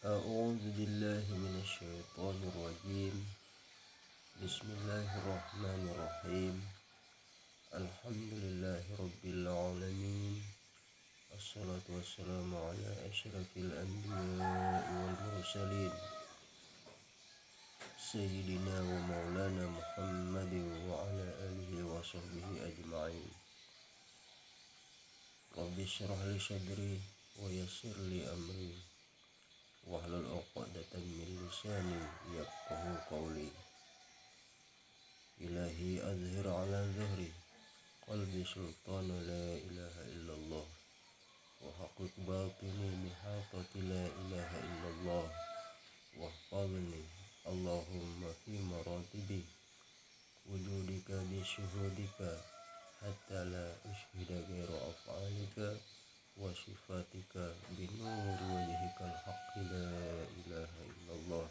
أعوذ بالله من الشيطان الرجيم. بسم الله الرحمن الرحيم. الحمد لله رب العالمين. الصلاة والسلام على أشرف الأنبياء والمرسلين سيدنا ومولانا محمد وعلى آله وصحبه أجمعين. رب اشرح لي صدري ويسر لي أمري واحلل عقدة من لساني يفقهوا قولي. إلهي أظهر على ظهري قلبي سلطان لا إله إلا الله، وحقق باطني بحاطة لا إله إلا الله، واحفظني اللهم في مراتبي وجودك بشهودك حتى لا أشهد غير أفعالك وصفاتك بنور وجهك الحق لا إله إلا الله.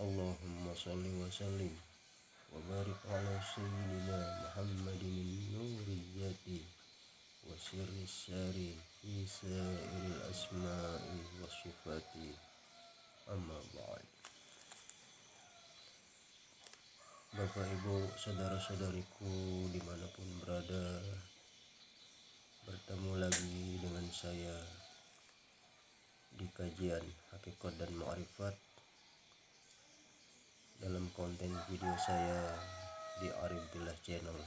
اللهم صل وسلم وبارك على سيدنا محمد النورية وسر الساري في سائر الأسماء والصفات. أما بعد. Bapak Ibu saudara-saudariku dimanapun berada, bertemu lagi dengan saya di kajian Hakikat dan Ma'rifat dalam konten video saya di Arif Billah Channel.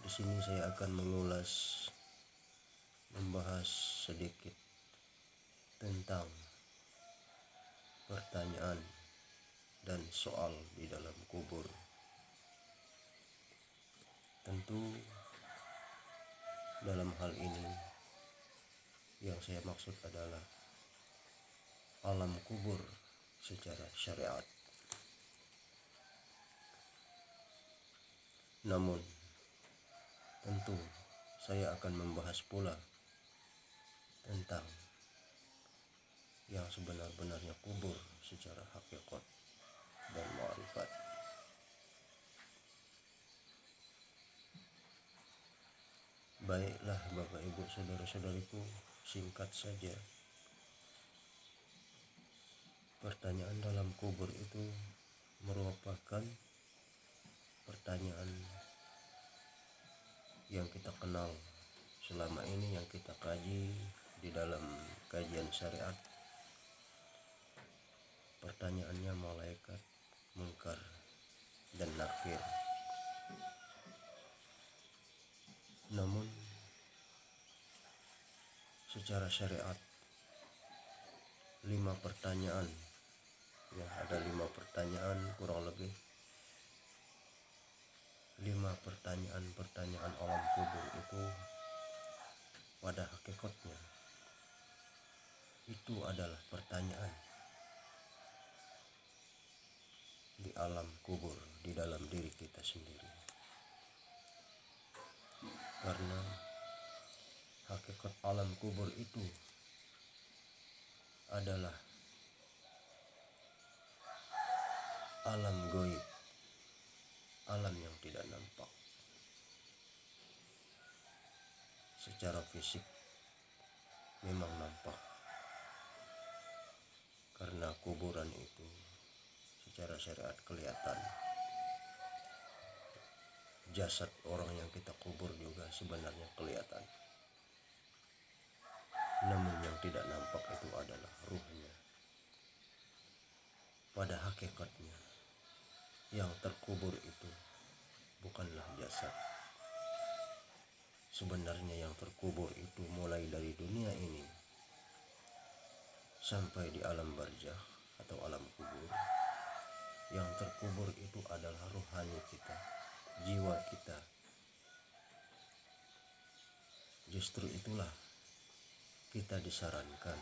Di sini saya akan membahas sedikit tentang pertanyaan dan soal di dalam kubur. Tentu dalam hal ini yang saya maksud adalah alam kubur secara syariat. Namun tentu saya akan membahas pula tentang yang sebenar-benarnya kubur secara hakikat dan ma'rifat. Baiklah Bapak Ibu saudara-saudariku, singkat saja. Pertanyaan dalam kubur itu merupakan pertanyaan yang kita kenal selama ini, yang kita kaji di dalam kajian syariat. Pertanyaannya malaikat, mungkar, dan nakir. Namun secara syariat 5 pertanyaan, ya ada 5 pertanyaan kurang lebih 5 pertanyaan alam kubur itu pada hakikatnya itu adalah pertanyaan di alam kubur, di dalam diri kita sendiri. Karena hakikat alam kubur itu adalah alam gaib, alam yang tidak nampak. Secara fisik memang nampak, karena kuburan itu secara syariat kelihatan. Jasad orang yang kita kubur juga sebenarnya kelihatan. Namun yang tidak nampak itu adalah ruhnya. Pada hakikatnya yang terkubur itu bukanlah jasad. Sebenarnya yang terkubur itu mulai dari dunia ini sampai di alam barzakh atau alam kubur. Yang terkubur itu adalah rohani kita, jiwa kita. Justru itulah kita disarankan,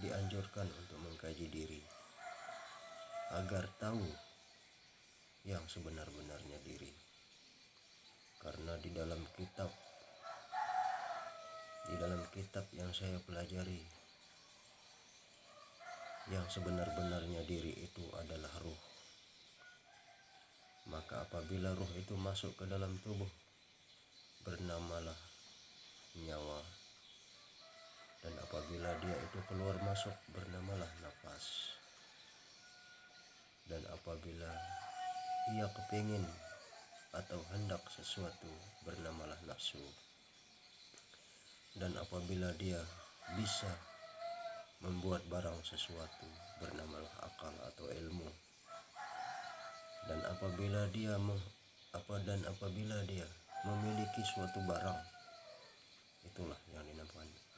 dianjurkan untuk mengkaji diri agar tahu yang sebenar-benarnya diri. Karena di dalam kitab yang saya pelajari, yang sebenar-benarnya diri itu adalah ruh. Maka apabila ruh itu masuk ke dalam tubuh, bernamalah nyawa. Dan apabila apabila dia itu keluar masuk bernamalah nafas. Dan apabila ia kepingin atau hendak sesuatu bernamalah nafsu. Dan apabila dia bisa membuat barang sesuatu bernamalah akal atau ilmu. Dan apabila dia memiliki suatu barang, itulah yang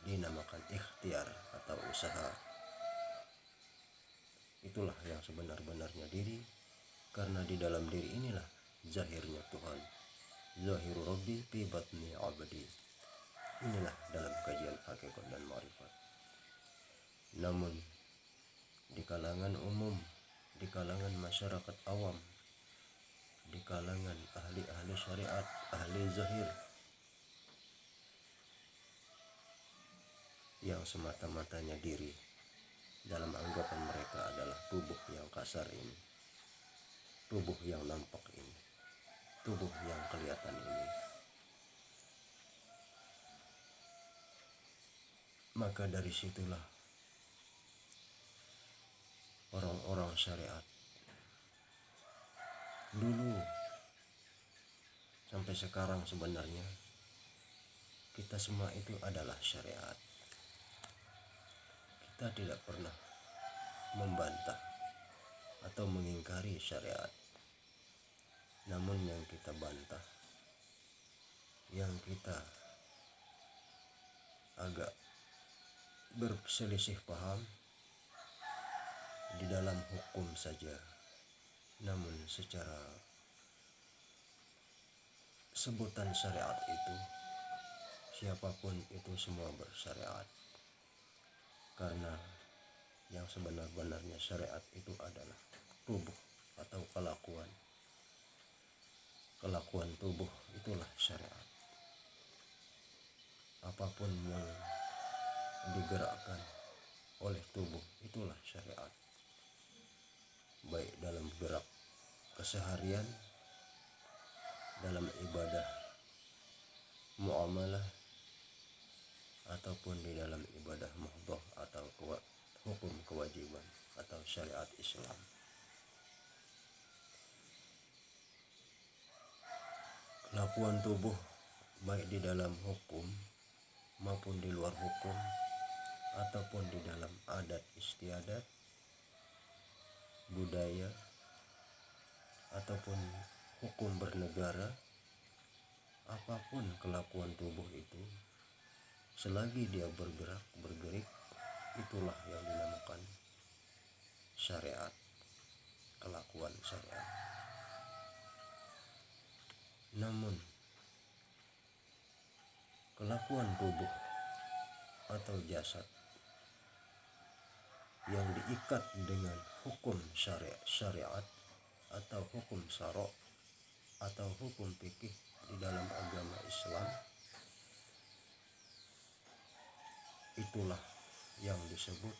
dinamakan ikhtiar atau usaha. Itulah yang sebenar-benarnya diri, karena di dalam diri inilah zahirnya Tuhan. Zahiru Rabbi fi batni abdi. Inilah dalam kajian hakikat dan ma'rifat. Namun di kalangan umum, di kalangan masyarakat awam, di kalangan ahli-ahli syariat, ahli zahir, yang semata-matanya diri dalam anggapan mereka adalah tubuh yang kasar ini, tubuh yang nampak ini, tubuh yang kelihatan ini. Maka dari situlah orang-orang syariat dulu sampai sekarang sebenarnya kita semua itu adalah syariat. Kita tidak pernah membantah atau mengingkari syariat. Namun yang kita bantah, yang kita agak berselisih paham di dalam hukum saja. Namun secara sebutan syariat itu, siapapun itu semua bersyariat. Karena yang sebenar-benarnya syariat itu adalah tubuh atau kelakuan. Kelakuan tubuh itulah syariat. Apapun yang digerakkan oleh tubuh itulah syariat. Baik dalam gerak keseharian, dalam ibadah muamalah, ataupun di dalam ibadah muhdhah atau hukum kewajiban atau syariat Islam. Kelakuan tubuh baik di dalam hukum maupun di luar hukum, ataupun di dalam adat istiadat, budaya, ataupun hukum bernegara, apapun kelakuan tubuh itu, selagi dia bergerik, itulah yang dinamakan syariat, kelakuan syariat. Namun kelakuan tubuh atau jasad yang diikat dengan hukum syariat atau hukum syara' atau hukum fikih di dalam agama Islam, itulah yang disebut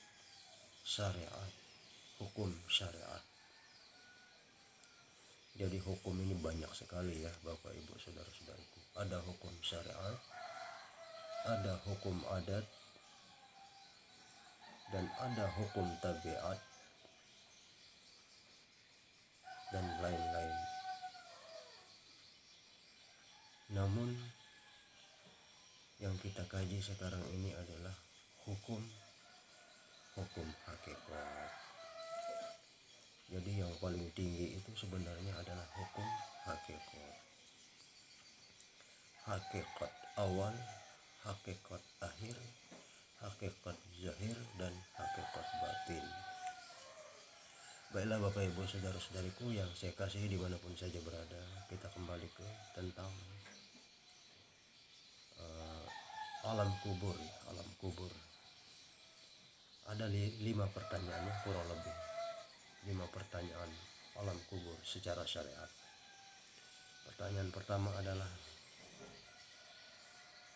syariat, hukum syariat. Jadi hukum ini banyak sekali ya Bapak Ibu saudara-saudaraku. Ada hukum syariat, ada hukum adat, dan ada hukum tabiat, dan lain-lain. Namun yang kita kaji sekarang ini adalah hukum hakikat. Jadi yang paling tinggi itu sebenarnya adalah hukum hakikat. Hakikat awal, hakikat akhir, hakikat zahir, dan hakikat batin. Baiklah Bapak Ibu saudara-saudariku yang saya kasihi dimanapun saja berada, kita kembali ke tentang alam kubur ya, alam kubur. Ada 5 pertanyaan kurang lebih. 5 pertanyaan alam kubur secara syariat. Pertanyaan pertama adalah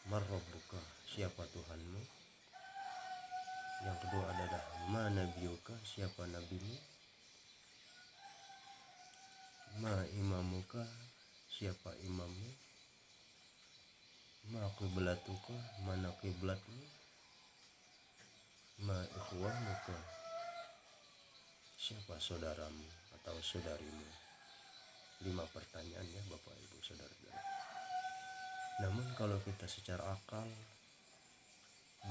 Man rabbuka, siapa Tuhanmu? Yang kedua adalah Ma nabiyuka, siapa nabimu? Ma imamuka, siapa imammu? Ma qiblatuka, mana kiblatmu? ikhwanuka, siapa saudaramu atau saudarimu. 5 pertanyaan ya Bapak Ibu Saudara-saudara. Namun kalau kita secara akal,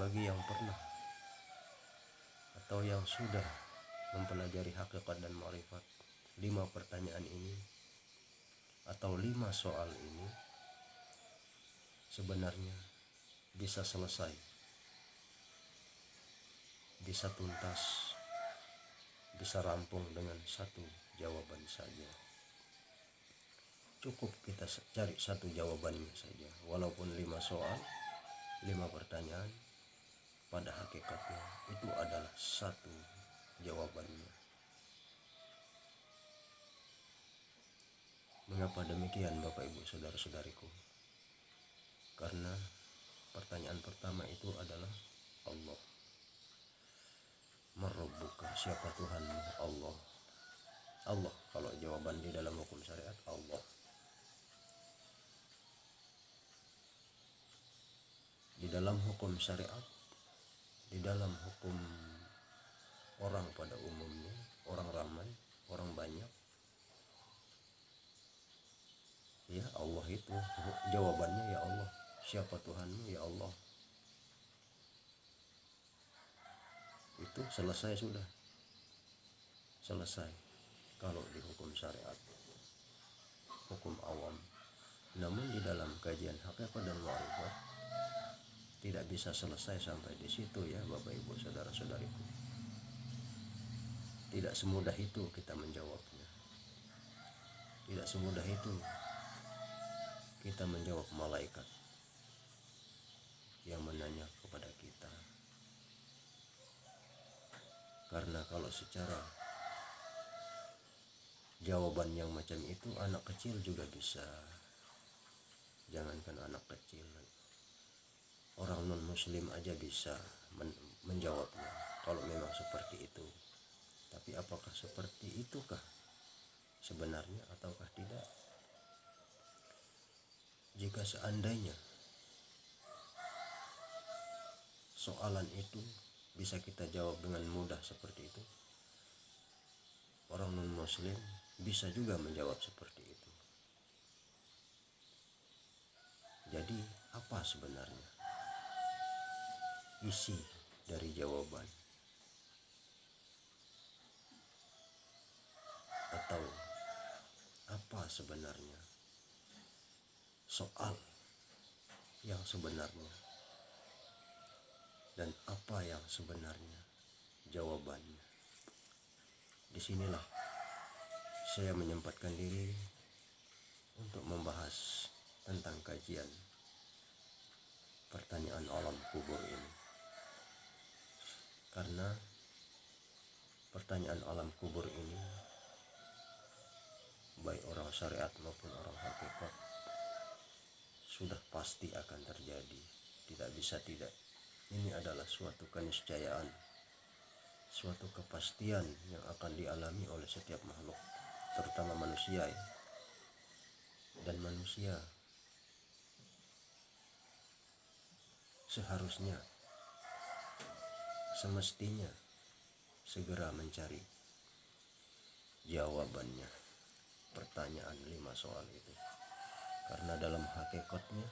bagi yang pernah atau yang sudah mempelajari hakikat dan ma'rifat, 5 pertanyaan ini atau 5 soal ini sebenarnya bisa selesai, bisa tuntas, bisa rampung dengan satu jawaban saja. Cukup kita cari satu jawabannya saja. Walaupun 5 soal, 5 pertanyaan, pada hakikatnya itu adalah satu jawabannya. Mengapa demikian Bapak Ibu Saudara-saudariku? Karena pertanyaan pertama itu adalah Allah. Marabbuka, siapa Tuhanmu? Allah. Allah, kalau jawaban di dalam hukum syariat Allah. Di dalam hukum syariat, di dalam hukum orang pada umumnya, orang ramai, orang banyak, ya Allah itu jawabannya ya Allah. Siapa Tuhanmu? Ya Allah. Itu selesai sudah. Selesai kalau di hukum syariat, hukum awam. Namun di dalam kajian hakikat dan ma'rifat tidak bisa selesai sampai di situ ya Bapak Ibu Saudara-saudariku. Tidak semudah itu kita menjawabnya. Tidak semudah itu kita menjawab malaikat yang menanya kepada kita. Karena kalau secara jawaban yang macam itu anak kecil juga bisa. Jangankan anak kecil, orang non muslim aja bisa menjawabnya kalau memang seperti itu. Tapi apakah seperti itukah sebenarnya ataukah tidak? Jika seandainya soalan itu bisa kita jawab dengan mudah seperti itu, orang non muslim bisa juga menjawab seperti itu. Jadi apa sebenarnya isi dari jawaban? Atau apa sebenarnya soal yang sebenarnya? Dan apa yang sebenarnya jawabannya? Disinilah saya menyempatkan diri untuk membahas tentang kajian pertanyaan alam kubur ini. Karena pertanyaan alam kubur ini, baik orang syariat maupun orang hakikat, sudah pasti akan terjadi. Tidak bisa tidak. Ini adalah suatu keniscayaan, suatu kepastian yang akan dialami oleh setiap makhluk, terutama manusia ya. Dan manusia seharusnya, semestinya segera mencari jawabannya pertanyaan 5 soal itu. Karena dalam hakikatnya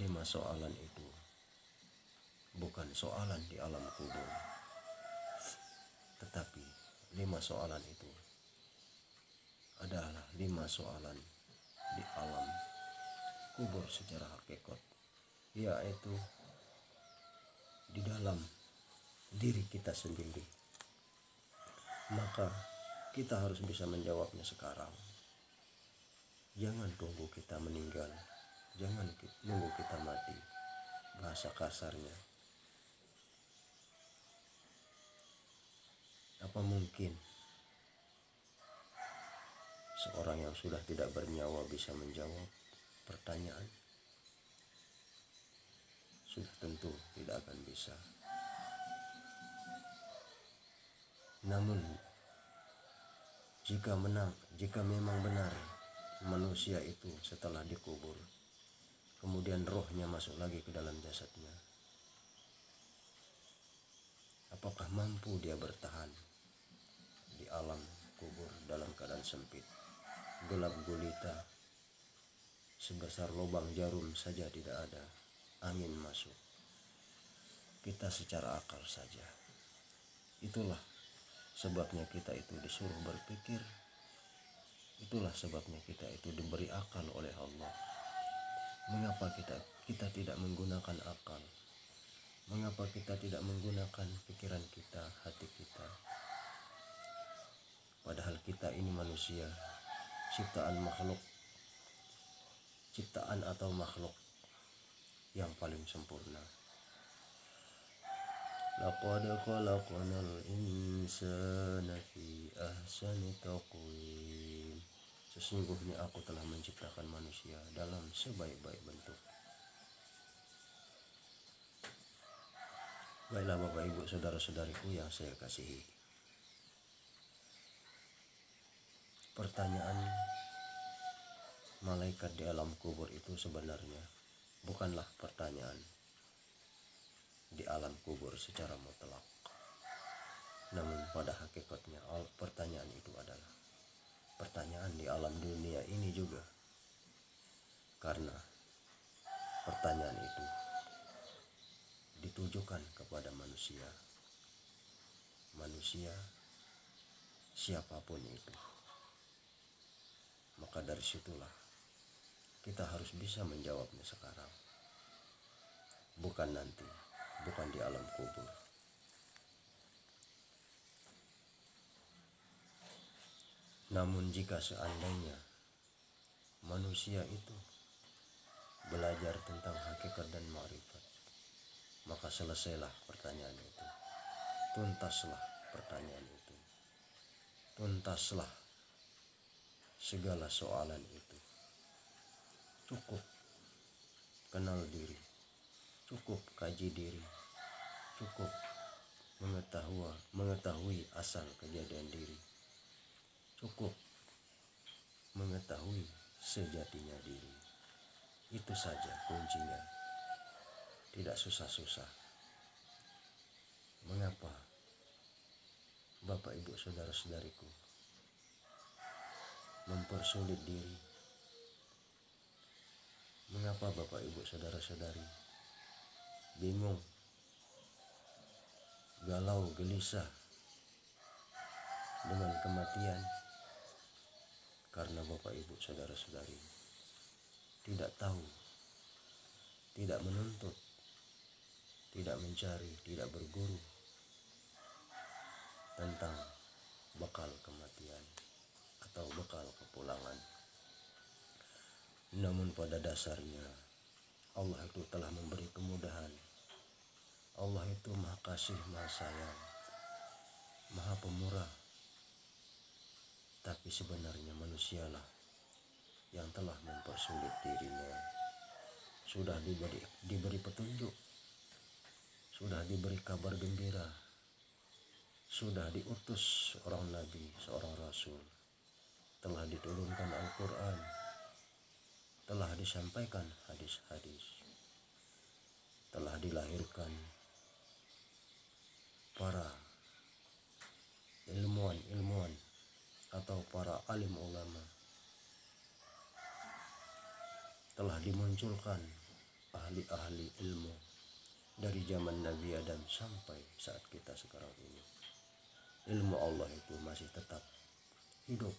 5 soalan itu bukan soalan di alam kubur, tetapi 5 soalan itu adalah 5 soalan di alam kubur secara hakikat, yaitu di dalam diri kita sendiri. Maka kita harus bisa menjawabnya sekarang. Jangan tunggu kita meninggal, jangan nunggu kita mati. Bahasa kasarnya, apa mungkin seorang yang sudah tidak bernyawa bisa menjawab pertanyaan? Sudah tentu tidak akan bisa. Namun jika memang benar manusia itu setelah dikubur kemudian rohnya masuk lagi ke dalam jasadnya, apa apakah mampu dia bertahan di alam kubur dalam keadaan sempit, gelap gulita, sebesar lubang jarum saja tidak ada angin masuk. Kita secara akal saja. Itulah sebabnya kita itu disuruh berpikir. Itulah sebabnya kita itu diberi akal oleh Allah. Mengapa kita tidak menggunakan akal? Mengapa kita tidak menggunakan pikiran kita, hati kita? Padahal kita ini manusia, ciptaan atau makhluk yang paling sempurna. Laqad khalaqnal insana fi ahsani taqwim. Sesungguhnya aku telah menciptakan manusia dalam sebaik-baik bentuk. Baiklah Bapak Ibu saudara-saudariku yang saya kasihi. Pertanyaan malaikat di alam kubur itu sebenarnya bukanlah pertanyaan di alam kubur secara mutlak. Namun pada hakikatnya pertanyaan itu adalah pertanyaan di alam dunia ini juga. Karena pertanyaan itu ditujukan kepada manusia. Manusia siapapun itu. Maka dari situlah kita harus bisa menjawabnya sekarang. Bukan nanti, bukan di alam kubur. Namun jika seandainya manusia itu belajar tentang hakikat dan ma'rifat, maka selesailah pertanyaan itu. Tuntaslah pertanyaan itu. Tuntaslah segala soalan itu. Cukup kenal diri, cukup kaji diri, cukup mengetahui asal kejadian diri, cukup mengetahui sejatinya diri. Itu saja kuncinya, tidak susah-susah. Mengapa Bapak Ibu saudara-saudariku mempersulit diri? Mengapa Bapak Ibu saudara-saudari bingung, galau, gelisah dengan kematian? Karena Bapak Ibu saudara-saudari tidak tahu, tidak menuntut, tidak mencari, tidak berguru tentang bekal kematian atau bekal kepulangan. Namun pada dasarnya Allah itu telah memberi kemudahan. Allah itu Maha Kasih, Maha Sayang, Maha Pemurah. Tapi sebenarnya manusialah yang telah mempersulit dirinya. Sudah diberi petunjuk, sudah diberi kabar gembira, sudah diutus seorang nabi, seorang rasul, telah diturunkan Al-Quran, telah disampaikan hadis-hadis, telah dilahirkan para ilmuwan atau para alim ulama, telah dimunculkan ahli-ahli ilmu dari zaman Nabi Adam sampai saat kita sekarang ini. Ilmu Allah itu masih tetap hidup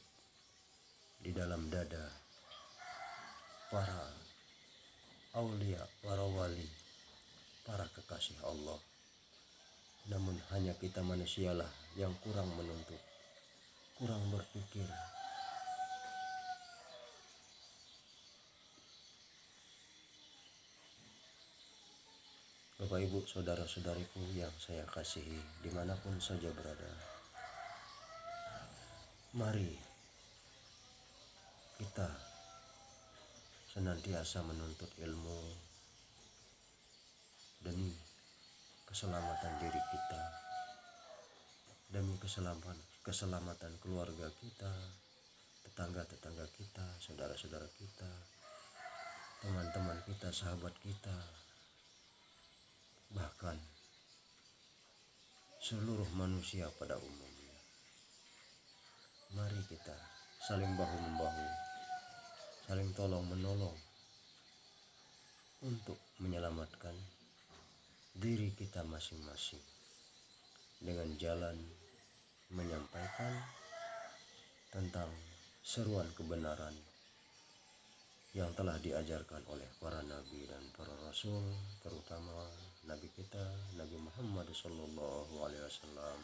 di dalam dada para aulia, para wali, para kekasih Allah. Namun hanya kita manusialah yang kurang menuntut, kurang berpikir. Bapak Ibu saudara-saudariku yang saya kasihi dimanapun saja berada, mari kita senantiasa menuntut ilmu demi keselamatan diri kita, demi keselamatan keluarga kita, tetangga-tetangga kita, saudara-saudara kita, teman-teman kita, sahabat kita, bahkan seluruh manusia pada umumnya. Mari kita saling bahu-membahu, saling tolong-menolong untuk menyelamatkan diri kita masing-masing dengan jalan menyampaikan tentang seruan kebenaran yang telah diajarkan oleh para nabi dan para rasul, terutama nabi kita Nabi Muhammad sallallahu alaihi wasallam.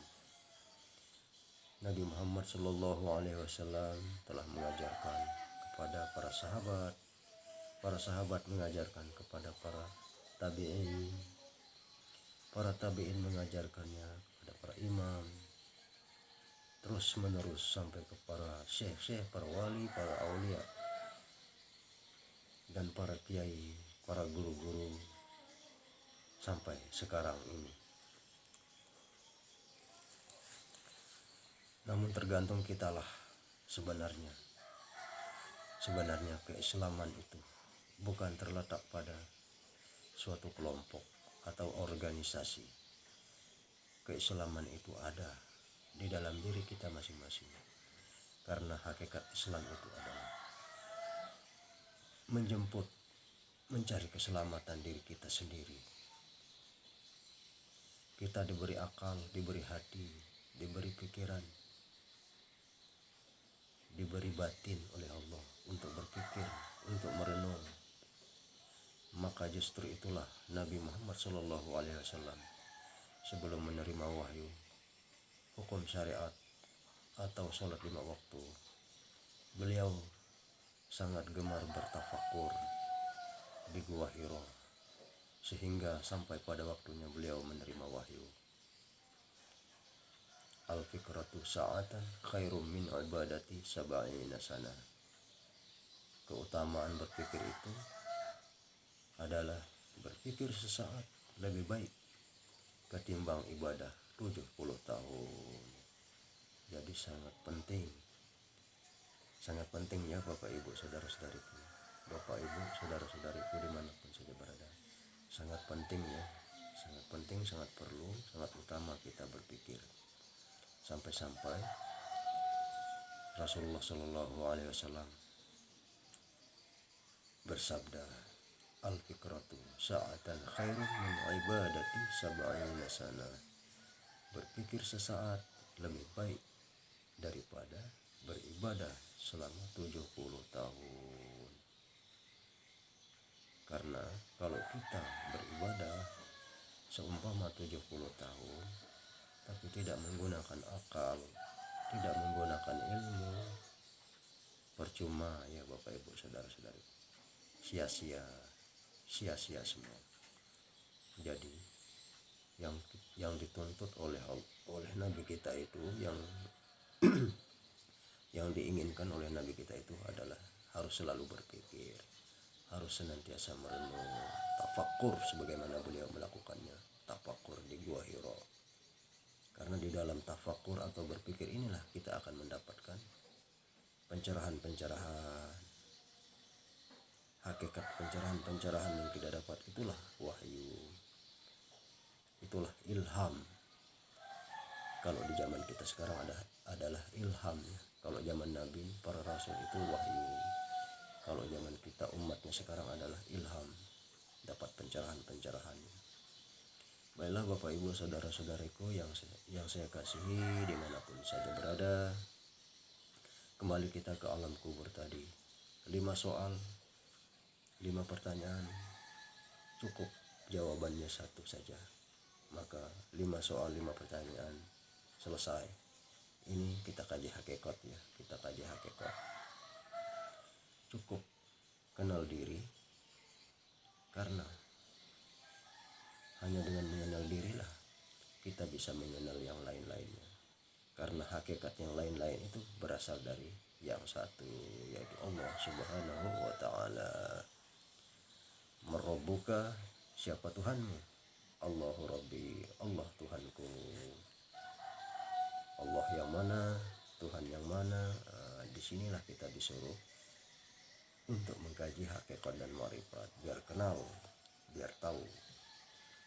Nabi Muhammad sallallahu alaihi wasallam telah mengajarkan kepada para sahabat mengajarkan kepada para tabi'in mengajarkannya kepada para imam, terus menerus sampai ke para syekh-syekh, para wali, para aulia, dan para kiai, para guru-guru sampai sekarang ini. Namun tergantung kitalah sebenarnya keislaman itu bukan terletak pada suatu kelompok atau organisasi. Keislaman itu ada di dalam diri kita masing-masing. Karena hakikat Islam itu adalah mencari keselamatan diri kita sendiri. Kita diberi akal, diberi hati, diberi pikiran, diberi batin oleh Allah untuk berpikir, untuk merenung. Maka justru itulah Nabi Muhammad SAW sebelum menerima wahyu hukum syariat atau sholat 5 waktu, beliau sangat gemar bertafakur di Gua Hiro, sehingga sampai pada waktunya beliau menerima wahyu. Al-fikratu sa'atan khairum min ibadati sab'ina sana. Keutamaan berpikir itu adalah berpikir sesaat lebih baik ketimbang ibadah 70 tahun. Jadi sangat penting ya Bapak Ibu saudara-saudariku, Bapak Ibu saudara-saudariku dimanapun saja berada. Sangat penting ya, sangat penting, sangat perlu, sangat utama kita berpikir. Sampai-sampai Rasulullah Shallallahu Alaihi Wasallam bersabda, al-fikratu sa'atan khairun min ibadati sab'ina sana. Berpikir sesaat lebih baik daripada beribadah selama 70 tahun. Karena kalau kita beribadah seumpama 70 tahun tapi tidak menggunakan akal, tidak menggunakan ilmu, percuma ya Bapak Ibu saudara-saudari, sia-sia semua. Jadi yang dituntut oleh Nabi kita itu, yang diinginkan oleh Nabi kita itu adalah harus selalu berpikir, harus senantiasa merenung, tafakur sebagaimana beliau melakukannya, tafakur di Gua Hiro. Karena di dalam tafakur atau berpikir inilah kita akan mendapatkan pencerahan. Hakikat pencerahan yang tidak dapat itulah wahyu, itulah ilham. Kalau di zaman kita sekarang adalah ilham ya. Kalau zaman Nabi, para rasul itu wahyu. Kalau zaman kita umatnya sekarang adalah ilham, dapat pencerahan. Baiklah Bapak Ibu saudara-saudariku yang saya kasihi dimanapun saja berada, kembali kita ke alam kubur tadi. 5 soal, 5 pertanyaan, cukup jawabannya 1 saja. Maka 5 soal 5 pertanyaan selesai. Ini kita kaji hakikat ya, cukup kenal diri, karena hanya dengan mengenal dirilah kita bisa mengenal yang lain-lainnya. Karena hakikat yang lain-lain itu berasal dari yang satu, yaitu Allah Subhanahu wa ta'ala. Merabbuka, siapa Tuhanmu? Allahu Rabbi, Allah Tuhanku. Allah yang mana, Tuhan yang mana. Disinilah kita disuruh untuk mengkaji hakikat dan marifat, biar kenal, biar tahu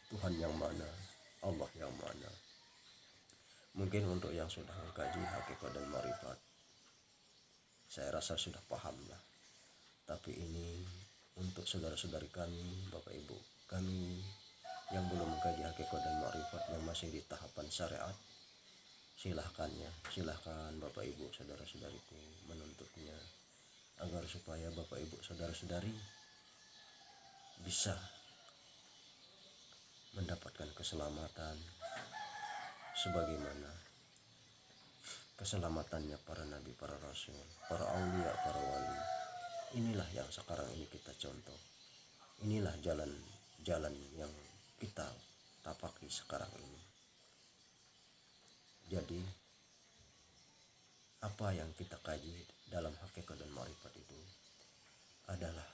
Tuhan yang mana, Allah yang mana. Mungkin untuk yang sudah mengkaji hakikat dan marifat, saya rasa sudah paham lah. Tapi ini untuk saudara-saudari kami, Bapak Ibu kami yang belum mengkaji hakikat dan marifat, yang masih di tahapan syariat, silahkan Bapak Ibu saudara-saudariku menuntutnya, agar supaya Bapak Ibu saudara-saudari bisa mendapatkan keselamatan sebagaimana keselamatannya para nabi, para rasul, para aulia, para wali. Inilah yang sekarang ini kita contoh. Inilah jalan yang kita tapaki sekarang ini. Jadi apa yang kita kaji dalam hakikat dan ma'rifat itu adalah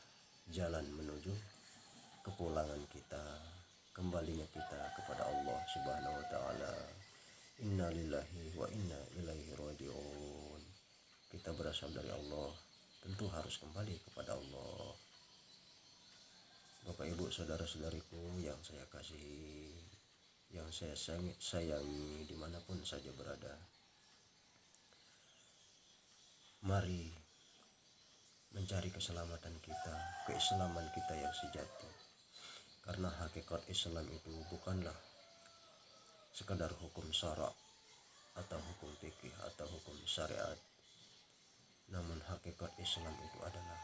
jalan menuju kepulangan kita, kembalinya kita kepada Allah Subhanahu wa taala. Inna lillahi wa inna ilaihi raji'un. Kita berasal dari Allah, tentu harus kembali kepada Allah. Bapak Ibu saudara-saudariku yang saya kasihi, yang saya sayangi dimanapun saja berada, mari mencari keselamatan kita, keislaman kita yang sejati. Karena hakikat Islam itu bukanlah sekadar hukum syara' atau hukum fikih atau hukum syariat, namun hakikat Islam itu adalah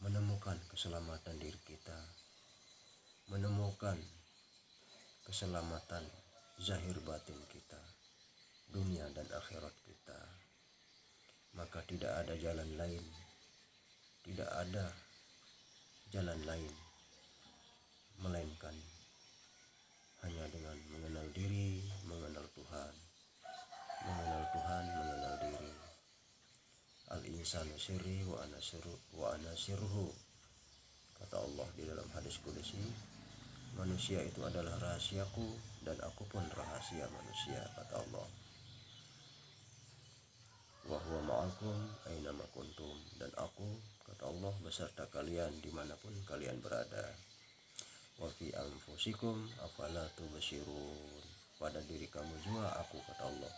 menemukan keselamatan diri kita, menemukan keselamatan zahir batin kita, dunia dan akhirat kita. Maka tidak ada jalan lain, tidak ada jalan lain melainkan hanya dengan mengenal diri, mengenal Tuhan, mengenal Tuhan, mengenal diri. Al-insanu sirri wa ana sirruhu. Kata Allah di dalam hadis qudsi, manusia itu adalah rahasiaku dan aku pun rahasia manusia, kata Allah. Wa huwa ma'akum ainama kuntum, dan aku, kata Allah, beserta kalian dimanapun kalian berada. Wa fi anfusikum afala tubsirun, pada diri kamu juga aku, kata Allah,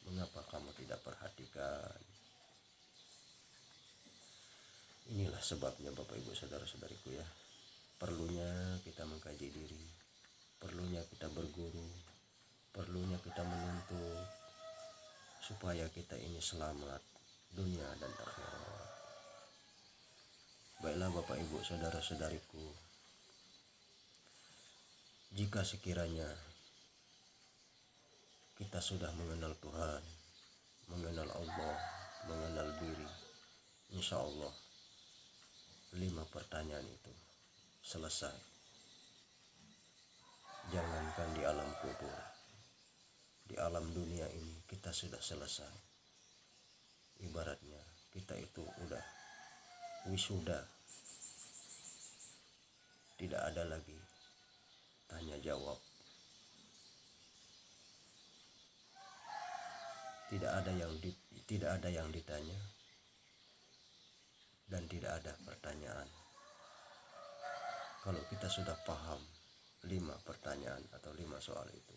mengapa kamu tidak perhatikan? Inilah sebabnya Bapak Ibu saudara-saudariku ya, perlunya kita mengkaji diri, perlunya kita berguru, perlunya kita menuntut supaya kita ini selamat dunia dan akhirat. Baiklah Bapak Ibu saudara-saudariku, jika sekiranya kita sudah mengenal Tuhan, mengenal Allah, mengenal diri, insya Allah 5 pertanyaan itu selesai. Jangankan di alam kubur, di alam dunia ini kita sudah selesai. Ibaratnya kita itu udah wisuda, tidak ada lagi tanya jawab, tidak ada yang ditanya, dan tidak ada pertanyaan. Kalau kita sudah paham 5 pertanyaan atau 5 soal itu,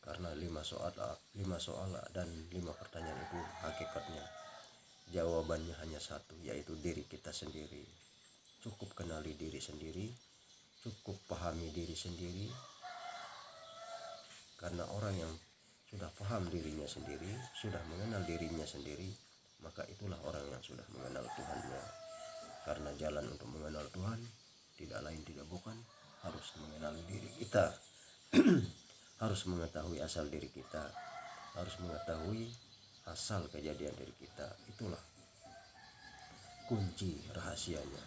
karena 5 soal dan 5 pertanyaan itu hakikatnya jawabannya hanya satu, yaitu diri kita sendiri. Cukup kenali diri sendiri, cukup pahami diri sendiri. Karena orang yang sudah paham dirinya sendiri, sudah mengenal dirinya sendiri, maka itulah orang yang sudah mengenal Tuhannya. Karena jalan untuk mengenal Tuhan tidak lain tidak bukan harus mengenali diri kita. Harus mengetahui asal diri kita, harus mengetahui asal kejadian diri kita. Itulah kunci rahasianya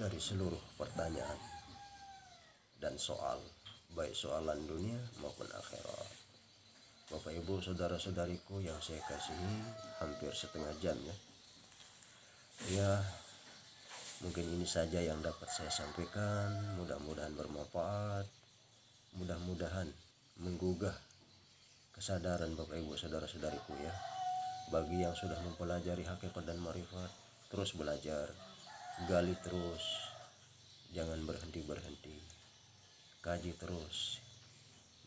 dari seluruh pertanyaan dan soal, baik soalan dunia maupun akhirat. Bapak Ibu saudara-saudariku yang saya kasihi, hampir setengah jam ya. Ya, mungkin ini saja yang dapat saya sampaikan. Mudah-mudahan bermanfaat, mudah-mudahan menggugah kesadaran Bapak Ibu saudara-saudariku ya. Bagi yang sudah mempelajari hakikat dan marifat, terus belajar, gali terus, jangan berhenti-berhenti. kaji terus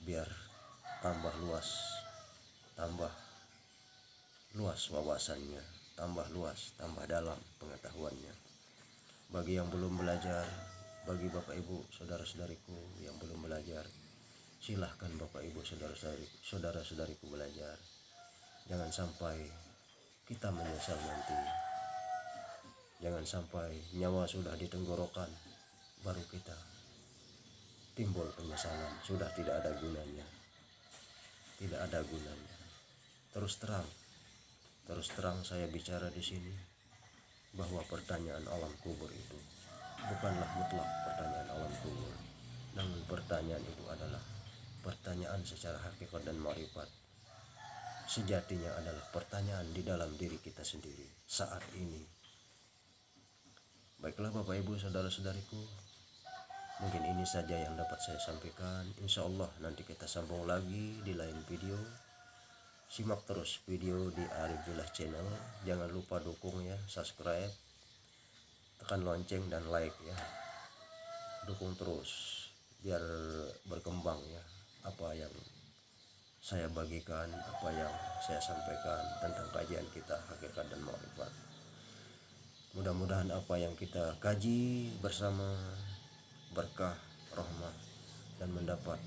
biar tambah tambah luas wawasannya, tambah luas, tambah dalam pengetahuannya. Bagi yang belum belajar, bagi Bapak Ibu saudara-saudariku yang belum belajar, silahkan Bapak Ibu saudara-saudariku belajar. Jangan sampai kita menyesal nanti. Jangan sampai nyawa sudah di tenggorokan baru kita timbul penyesalan, sudah tidak ada gunanya. Tidak ada gunanya. Terus terang saya bicara di sini bahwa pertanyaan alam kubur itu bukanlah mutlak pertanyaan alam kubur. Namun pertanyaan itu adalah pertanyaan secara hakikat dan ma'rifat. Sejatinya adalah pertanyaan di dalam diri kita sendiri saat ini. Baiklah Bapak Ibu saudara-saudariku, mungkin ini saja yang dapat saya sampaikan. Insya Allah nanti kita sambung lagi di lain video. Simak terus video di Arif Billah channel. Jangan lupa dukung ya, subscribe, tekan lonceng dan like ya. Dukung terus biar berkembang ya apa yang saya bagikan, apa yang saya sampaikan tentang kajian kita hakikat dan ma'rifat. Mudah-mudahan apa yang kita kaji bersama berkah, rahmat, dan mendapat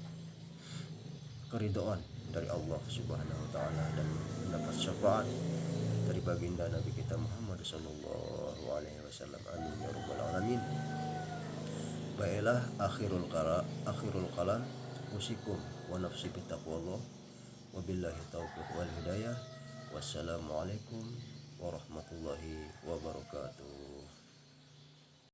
keridhaan dari Allah Subhanahu wa taala dan mendapat syafaat dari baginda Nabi kita Muhammad sallallahu alaihi wasallam. Amin ya rabbal alamin. Baiklah, akhirul kalam usikum wa nafsi bittaqwallah. Wabillahi taufiq wal hidayah. Wassalamualaikum warahmatullahi wabarakatuh.